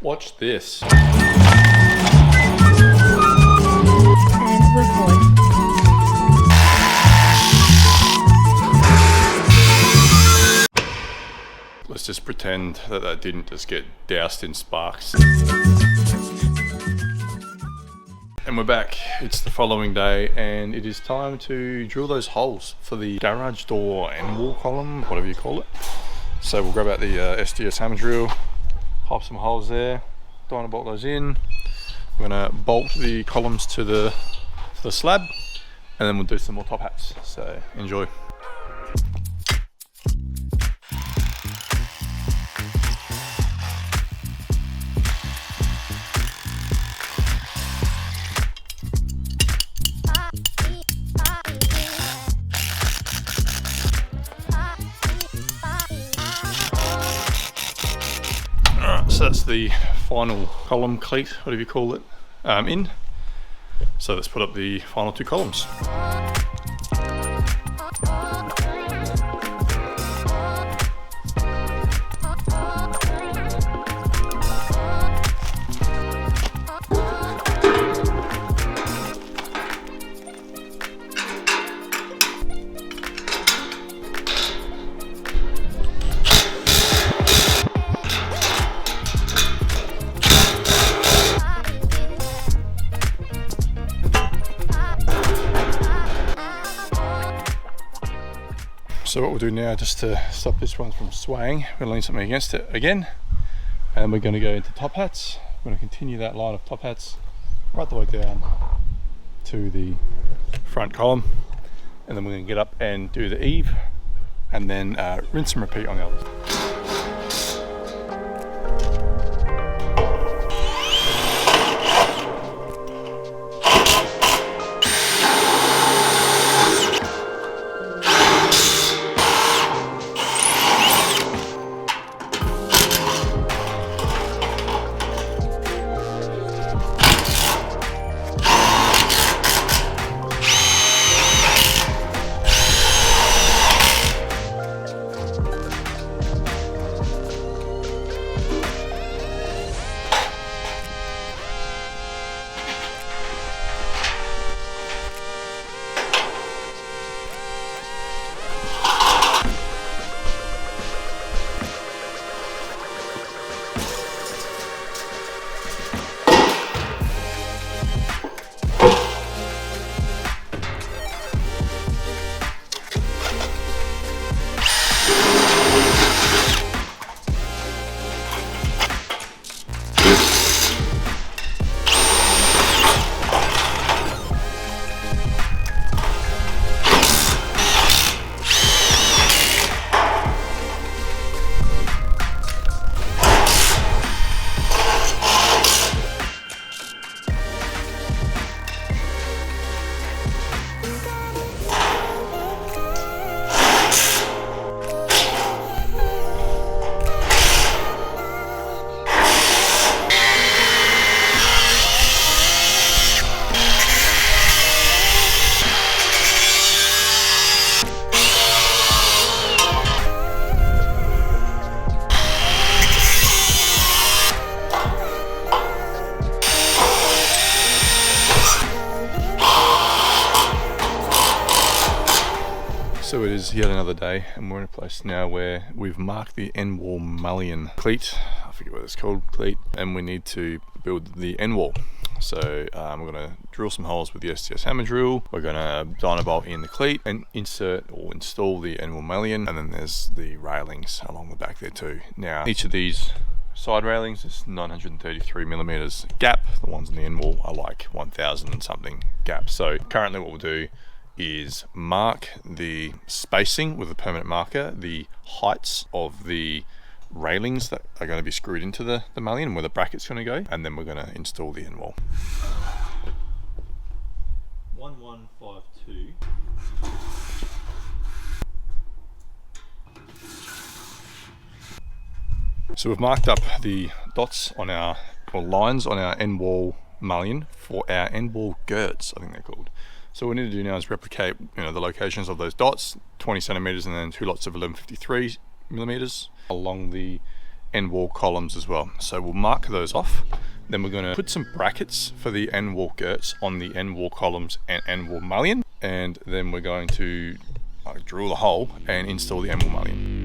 Watch this. And record. Let's just pretend that that didn't just get doused in sparks. And we're back. It's the following day and it is time to drill those holes for the garage door and wall column, whatever you call it. So we'll grab out the SDS hammer drill, pop some holes there, dyna bolt those in. We're gonna bolt the columns to the slab and then we'll do some more top hats. So enjoy. So that's the final column cleat, whatever you call it, in. So let's put up the final two columns. So what we'll do now, just to stop this one from swaying, we're going to lean something against it again, and we're going to go into top hats. We're going to continue that line of top hats right the way down to the front column, and then we're going to get up and do the eave, and then rinse and repeat on the others. So it is yet another day and we're in a place now where we've marked the end wall mullion cleat, I forget what it's called, cleat, and we need to build the end wall. So we're going to drill some holes with the SDS hammer drill, we're going to dyna bolt in the cleat and insert or install the end wall mullion, and then there's the railings along the back there too. Now each of these side railings is 933 millimeters gap, the ones in the end wall are like 1000 and something gap. So currently what we'll do is mark the spacing with a permanent marker, the heights of the railings that are going to be screwed into the mullion and where the bracket's going to go, and then we're going to install the end wall. 1152. So we've marked up the dots on our, or lines on our end wall mullion for our end wall girts, I think they're called. So what we need to do now is replicate, the locations of those dots, 20 centimeters and then two lots of 1153 millimeters along the end wall columns as well. So we'll mark those off. Then we're going to put some brackets for the end wall girts on the end wall columns and end wall mullion. And then we're going to drill a hole and install the end wall mullion.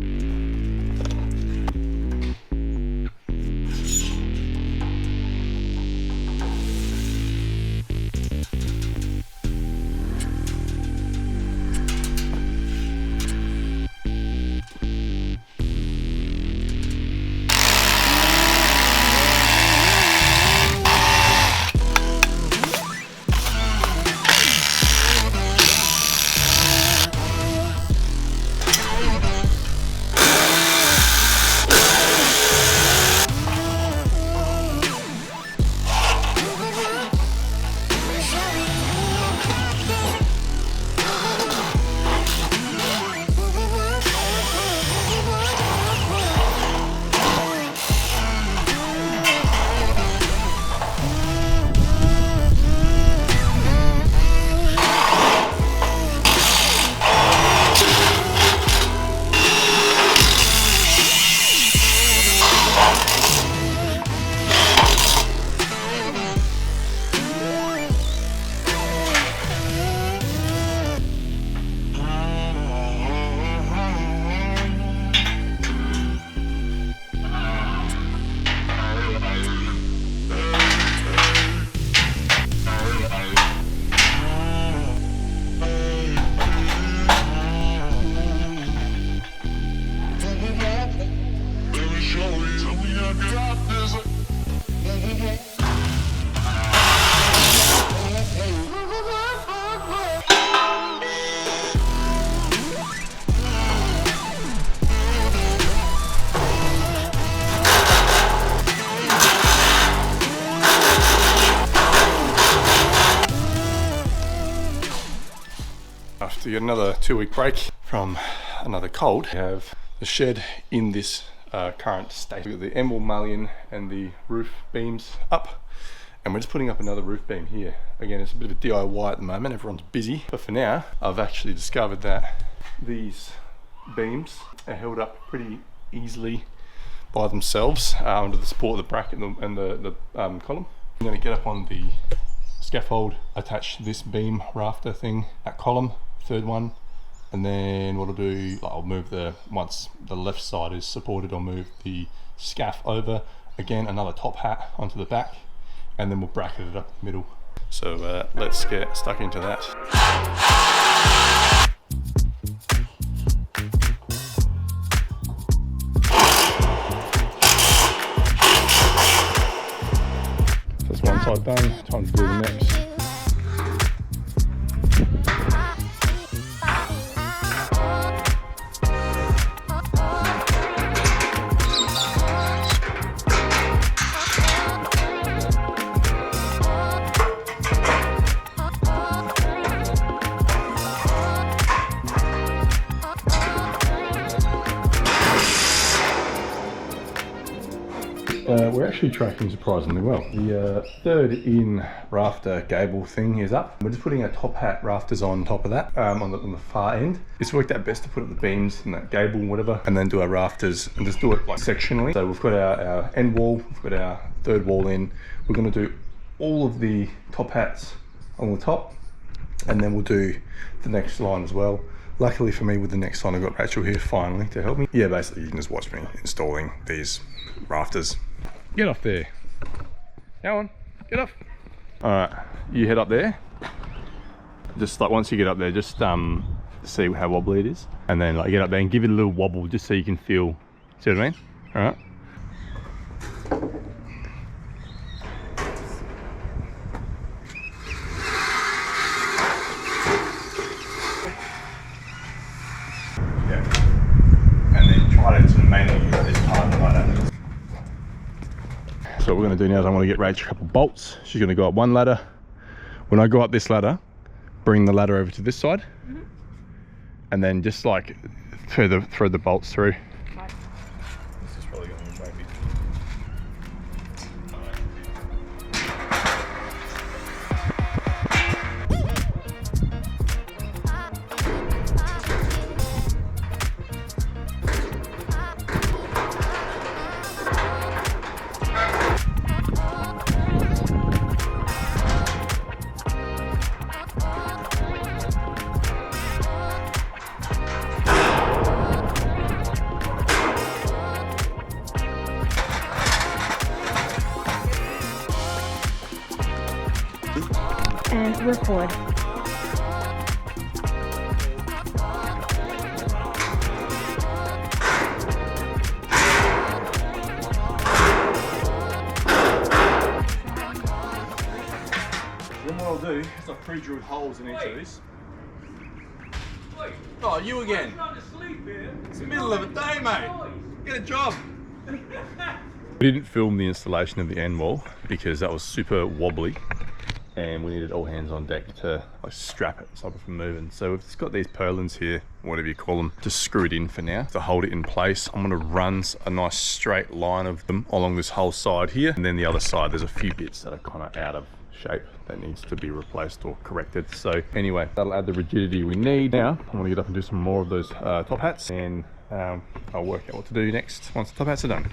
After you get another 2-week break from another cold, we have the shed in this current state. We've got the end wall mullion and the roof beams up, and we're just putting up another roof beam here. Again, it's a bit of a DIY at the moment, everyone's busy, but for now I've actually discovered that these beams are held up pretty easily by themselves under the support of the bracket and the column. I'm going to get up on the scaffold, attach this beam rafter thing, that column, third one, and then what I'll do, I'll move once the left side is supported, I'll move the scaff over, again another top hat onto the back, and then we'll bracket it up the middle. So let's get stuck into that. So that's one side done, time to do the next. We're actually tracking surprisingly well. The third in rafter gable thing is up. We're just putting our top hat rafters on top of that, on the far end. It's worked out best to put up the beams and that gable, whatever, and then do our rafters and just do it like sectionally. So we've got our end wall, we've got our third wall in. We're going to do all of the top hats on the top, and then we'll do the next line as well. Luckily for me, with the next line, I've got Rachel here finally to help me. Yeah, basically you can just watch me installing these rafters. Get off there. Go on, get off. All right, you head up there. Just like once you get up there, just see how wobbly it is, and then like get up there and give it a little wobble, just so you can feel. See what I mean? All right. Yeah. And then try to mainly use this part like that. So what we're going to do now is I'm going to get Rach a couple bolts. She's going to go up one ladder. When I go up this ladder, bring the ladder over to this side, and then just like thread the bolts through. Right. This is probably going to be maybe. and record. Then what I'll do is I've pre-drilled holes in each of these. Oh, you again? It's the middle of the day, mate. Get a job. We didn't film the installation of the end wall because that was super wobbly and we needed all hands on deck to like strap it, stop it from moving. So we've just got these purlins here, whatever you call them, just screwed in for now to hold it in place. I'm gonna run a nice straight line of them along this whole side here, and then the other side there's a few bits that are kind of out of shape that needs to be replaced or corrected. So anyway, that'll add the rigidity we need. Now I'm gonna get up and do some more of those top hats, and I'll work out what to do next once the top hats are done.